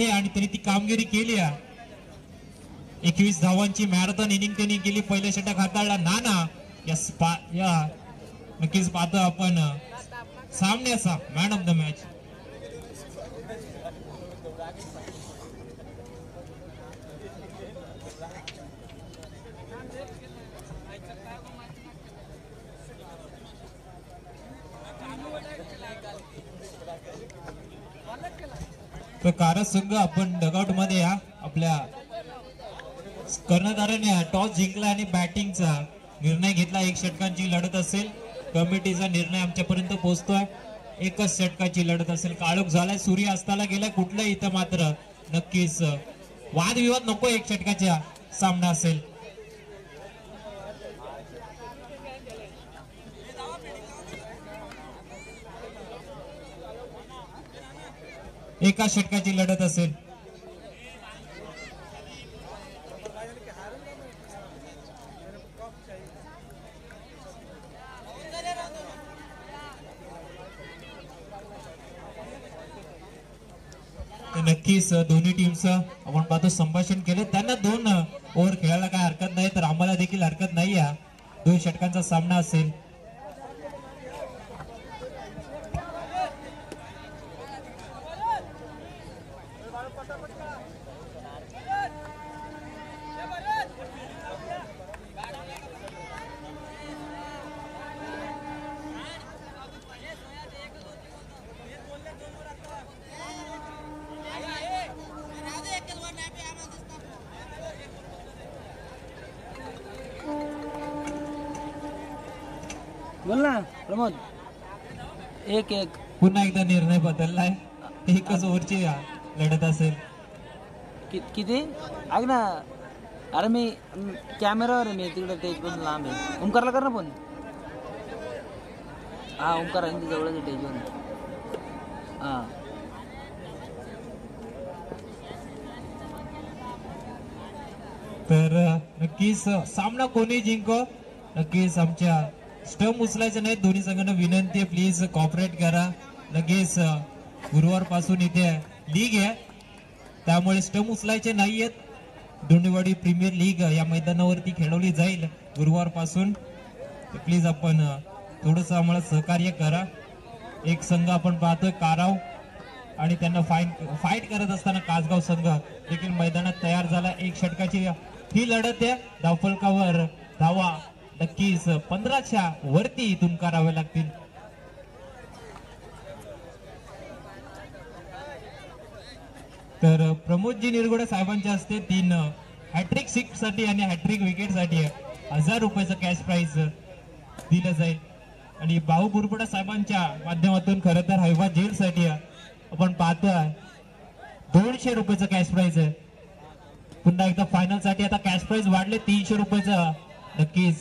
आहे आणि त्यांनी ती कामगिरी केली आहे. 21 धावांची मॅरेथॉन इनिंग त्यांनी केली. पहिल्या षटक हाताळला नाना. या नक्कीच पाहतो आपण सामन्याचा मॅन ऑफ द मॅच. कारज संघ आपण डगआउट मध्ये या. आपल्या कर्णधाराने टॉस जिंकला आणि बॅटिंगचा निर्णय घेतला. 1 षटकांची लढत असेल. कमिटीचा निर्णय आमच्यापर्यंत पोहोचतोय. 1च षटकाची लढत असेल. काळोख झालाय, सूर्य अस्ताला गेलाय. कुठलं इथं मात्र नक्कीच वादविवाद नको. 1 षटकाचा सामना असेल. एका षटकाची लढत असेल. नक्कीच दोन्ही टीमचं आपण पाहतो संभाषण केलं. त्यांना 2 ओव्हर खेळायला काय हरकत नाही, तर आम्हाला देखील हरकत नाही. 2 षटकांचा सामना असेल. बोल ना प्रमोद. 1-1 पुन्हा एकदा निर्णय बदललाय. 1च ओव्हरची लढत असेल. किती ऐक ना. अरे मी कॅमेरावर मी तिकडे ते इकडून लांब आहे. ओंकारला कर ना फोन. हा ओंकार आहे जवळच टेजून. हा तर नक्कीच सामना कोणी जिंको, नक्कीच आमच्या स्टंप उचलायचं नाही. दोन्ही संघांना विनंती आहे, प्लीज कॉपरेट करा. लगेच गुरुवार पासून इथे लीग आहे, त्यामुळे स्टंप उचलायचे नाहीयेत. दोंडेवाडी प्रीमियर लीग या मैदानावरती खेळवली जाईल गुरुवार पासून. प्लीज आपण थोडस आम्हाला सहकार्य करा. एक संघ आपण पाहतोय काराव, आणि त्यांना फाईट करत असताना कासगाव संघ देखील मैदानात तयार झाला. 1 षटकाची ही लढत आहे. धावफलकावर धावा नक्कीच 15च्या वरती इथून करावे लागतील. तर प्रमोदजी निरगुडे साहेबांच्या हस्ते 3 हॅट्रिक 6 साठी आणि हॅट्रिक विकेट साठी 1000 रुपयाचं कॅश प्राइज दिलं जाईल. आणि भाऊ बुरबडा साहेबांच्या माध्यमातून खरं तर हैवा जेल साठी आपण पाहतोय 200 रुपयाचं कॅश प्राइज आहे. पुन्हा एकदा फायनल साठी आता कॅश प्राइज वाढले 300 रुपयाचं नक्कीच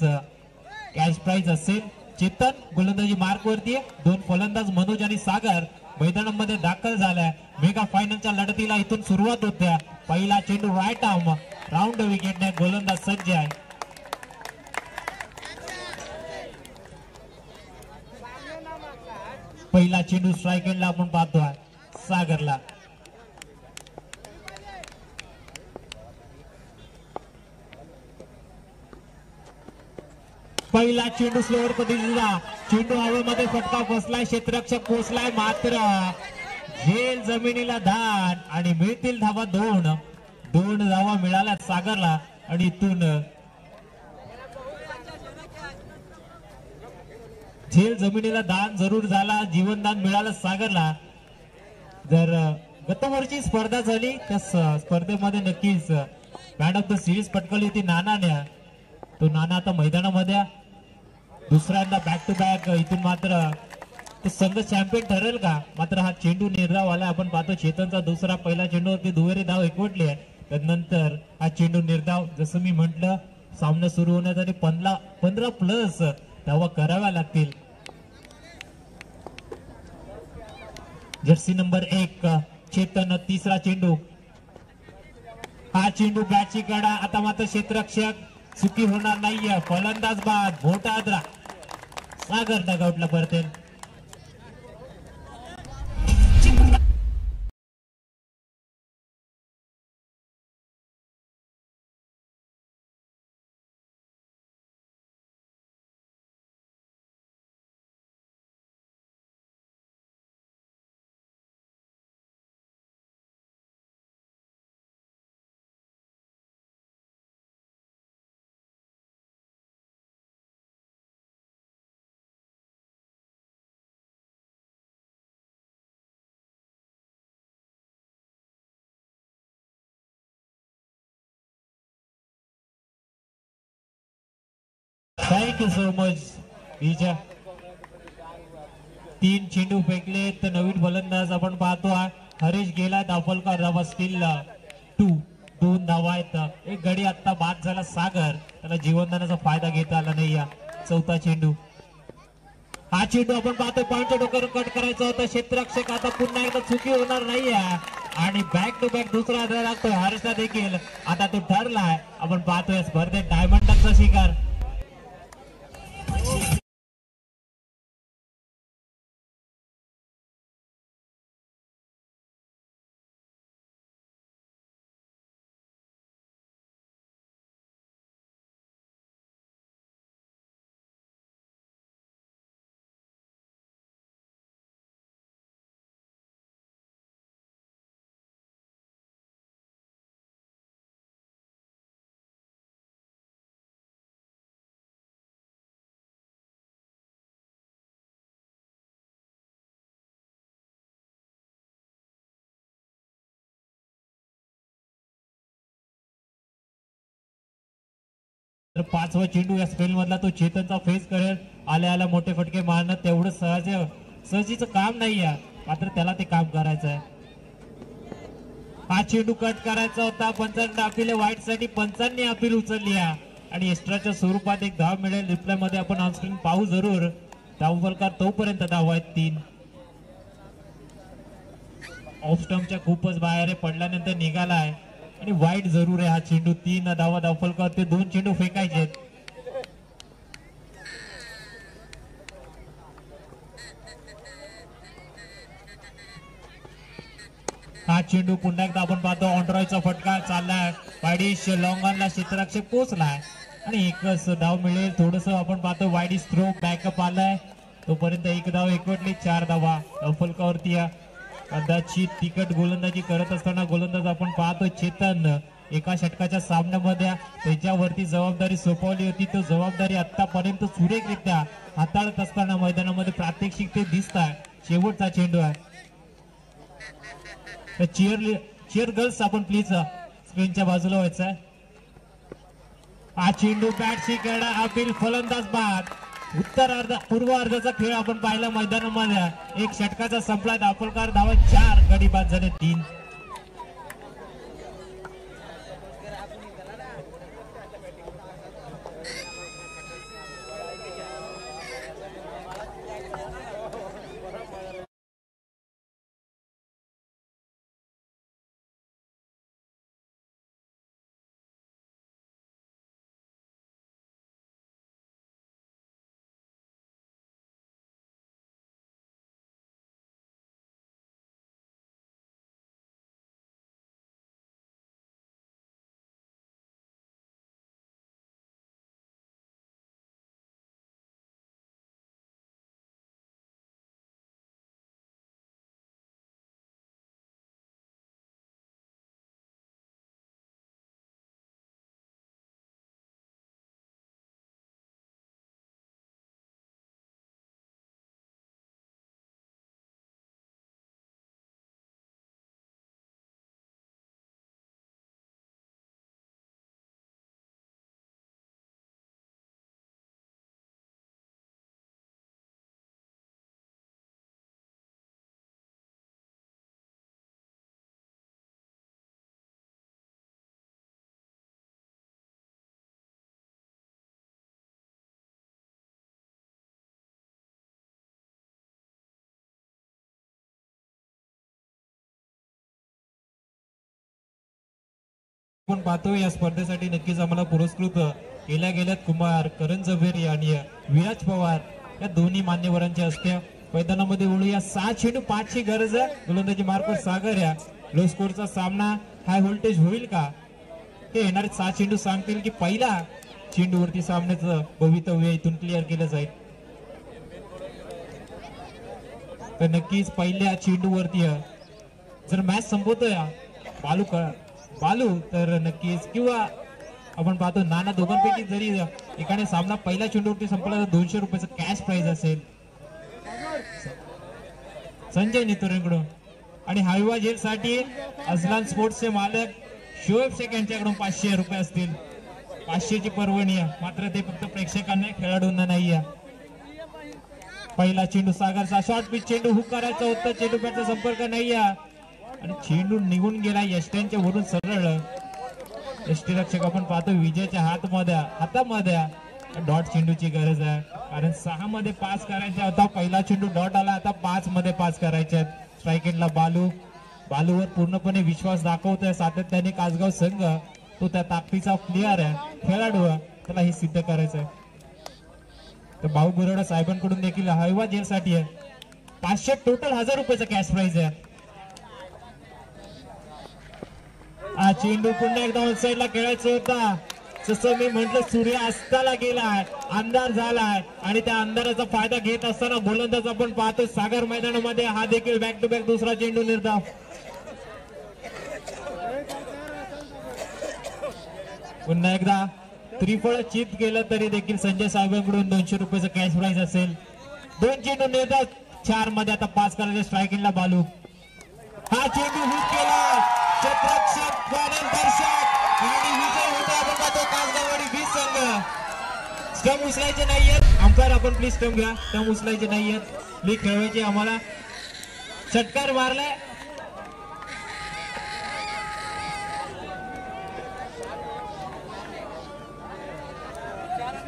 कॅश प्राइज असेल. चेतन गोलंदाजी मार्क वरती आहे. 2 फलंदाज मनोज आणि सागर मैदानामध्ये दाखल झालाय. मेगा फायनलच्या लढतीला इथून सुरुवात होते. पहिला चेंडू राईट आर्म राऊंड विकेटने गोलंदाज सज्ज आहे. पहिला चेंडू स्ट्राईक एंडला आपण पाहतोय सागरला. पहिला चेंडू स्लोअर पद्धतीचा चेंडू हवेमध्ये फटका बसलाय. क्षेत्ररक्षक पोहोचलाय, मात्र झेल जमिनीला धान आणि मिळतील धावा 2 धावा मिळाल्या सागरला. आणि इथून झेल जमिनीला दान जरूर झाला, जीवनदान मिळालं सागरला. जर गतवर्षी स्पर्धा झाली त्या स्पर्धेमध्ये नक्कीच मॅन ऑफ द सिरीज पटकवली होती नानाने. तो नाना आता मैदानामध्ये दुसऱ्यांदा बॅक टू बॅक इथून मात्र तो संघ चॅम्पियन ठरेल का. मात्र हा चेंडू निर्धाव आला. आपण पाहतो चेतनचा दुसरा, पहिला चेंडूवरती दुहेरी धाव एकवटली आहे. त्यानंतर हा चेंडू निर्धाव. जसं मी म्हटलं सामना सुरू होण्यासाठी 15 प्लस धावा कराव्या लागतील. जर्सी नंबर 1 चेतन, तिसरा चेंडू. हा चेंडू बॅटची कडा. आता मात्र क्षेत्ररक्षक चुकी होणार नाहीये. फलंदाज बाद मोठाद्रा. सागर डगआउटला परतेल. Thank you so much. हिच्या 3 चेंडू फेकले तर नवीन फलंदाज आपण पाहतो हरीश गेला धावफलकार धावा स्टील 2 धावा आहेत. एक गडी आता बाद झाला सागर, त्याला जीवनदानाचा फायदा घेता आला नाही. या चौथा चेंडू, हा चेंडू आपण पाहतोय पॉईंटच्या डोक्यावर कट करायचा होता. क्षेत्ररक्षक आता पुन्हा एकदा चुकी होणार नाही आणि बॅक टू बॅक दुसरा आधार लागतोय हर्षला देखील. आता तो ठरलाय. आपण पाहतोय स्पर्धेत डायमंडाचा शिकार. तर 5वा चेंडू या स्पेल मधला तो चेतनचा फेस करेल. आल्या मोठे फटके मारणं तेवढं सहजीचं काम नाही आहे, मात्र त्याला ते काम करायचं आहे. हा चेंडू कट करायचा होता. पंचांनी अपील वाईट साठी पंचांनी अपील उचलली आणि एक्स्ट्राच्या स्वरूपात एक धाव मिळेल. रिप्लाय मध्ये आपण ऑनस्क्रीन पाहू जरूर. धावफलकार तोपर्यंत धाव आहेत 3. ऑफ स्टंपच्या खूपच बाहेर पडल्यानंतर निघालाय आणि वाईट जरूर आहे हा चेंडू. 3 धावा धावफलकार ते 2 चेंडू फेकायचे. हा चेंडू पुन्हा एकदा आपण पाहतो ऑनड्रॉयचा फटका चाललाय. वाईडिश लॉंगॉनला क्षेत्ररक्षक पोहोचलाय आणि एकच धाव मिळेल. थोडस आपण पाहतो वाईडिश थ्रो बॅकअप आलाय. तोपर्यंत एक धाव एकवटली. 4 धावा धावफलकावरती. कदाचित तिकट गोलंदाजी करत असताना गोलंदाज आपण पाहतो चेतन एका षटकाच्या सामन्यामध्ये त्याच्यावरती जबाबदारी सोपवली होती. तो जबाबदारी आतापर्यंत सुरेखरित्या हाताळत असताना मैदानामध्ये प्रात्यक्षिक ते दिसत आहे. शेवटचा चेंडू आहे. चीअर गर्ल्स आपण प्लीज स्क्रीनच्या बाजूला व्हायचं आहे. हा चेंडू बॅटशी खेळा अपील फलंदाज बाद. पूर्व अर्धाचा खेळ आपण पाहिला मैदानामध्ये. एक षटकाचा संपला. धावफलकार धावा 4, गडी बाद झाले 3. आपण पाहतो या स्पर्धेसाठी नक्कीच आम्हाला पुरस्कृत केल्या गेल्यात कुमार करण झवेरी आणि विराज पवार या दोन्ही मान्यवरांच्या हस्ते. मैदानामध्ये ओळूया 6 चेंडू 5 ची गरज आहे. गोलंदाजी मार्फत सागर या लो स्कोरचा सामना हाय व्होल्टेज होईल का हे येणारे 6 चेंडू सांगतील की पहिला चेंडूवरती सामन्याचं भवितव्य इथून क्लिअर केलं जाईल. तर नक्कीच पहिल्या चेंडूवरती जर मॅच संपवतोय बालू तर नक्कीच किंवा आपण पाहतो नाना दोघांपैकी जरी एकाने सामना पहिल्या चेंडूवरती संपला तर 200 रुपयाचं कॅश प्राइज असेल संजय नितोरेंकडून. आणि हायवा जेल साठी अजलान स्पोर्ट्सचे मालक शोएब शेख यांच्याकडून 500 रुपये असतील. 500ची पर्वणी आहे, मात्र ते फक्त प्रेक्षकांना खेळाडूंना नाही आहे. पहिला चेंडू सागरचा शॉर्ट पिच चेंडू हुक करायचा होता, चेंडू पॅटचा संपर्क नाही आहे आणि चेंडू निघून गेला यष्ट्यांच्या वरून सरळ. यष्टीरक्षक आपण पाहतो विजयच्या हातामध्ये डॉट चेंडूची गरज आहे, कारण 6 मध्ये पास करायचा होता. पहिला चेंडू डॉट आला, आता 5 मध्ये पास करायचे. स्ट्राईक एंडला बालूवर पूर्णपणे विश्वास दाखवतोय सातत्याने कासगाव संघ. तो त्या ताकदीचा प्लेअर आहे, खेळाडू आहे, त्याला हे सिद्ध करायचंय. तर भाऊ गुरवडा साहेबांकडून देखील हळवा जेलसाठी आहे. 500 टोटल 1000 रुपयाचा कॅश प्राइज आहे. हा चेंडू पुन्हा एकदा ऑन साइडला खेळायचा होता. जसं मी म्हंटल सूर्य अस्ताला गेलाय, अंधार झालाय आणि त्या अंधाराचा फायदा घेत असताना गोलंदाज आपण पाहतो सागर मैदानामध्ये. हा देखील बॅक टू बॅक दुसरा चेंडू निर्धाव. पुन्हा एकदा त्रिफळ चित केलं तरी देखील संजय साहेबांकडून 200 रुपयाचं कॅश प्राइज असेल. 2 चेंडू निर्धाव. 4 मध्ये आता 5 करायचे. स्ट्राईक एंडला बालू. हा चेंडू हुक केला. क्षेत्ररक्षक दर्शक आणि विजय होतो आपण पाहतो कासगाववाडी 20 संघ. स्टंप उचलायचे नाहीयेत. अंपायर आपण प्लीज स्टंप घ्या. स्टंप उचलायचे नाहीयेत. लीग खेळवायची आम्हाला. षटकार मारलाय.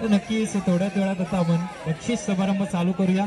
नक्कीच थोड्याच वेळात आता आपण बक्षीस समारंभ चालू करूया.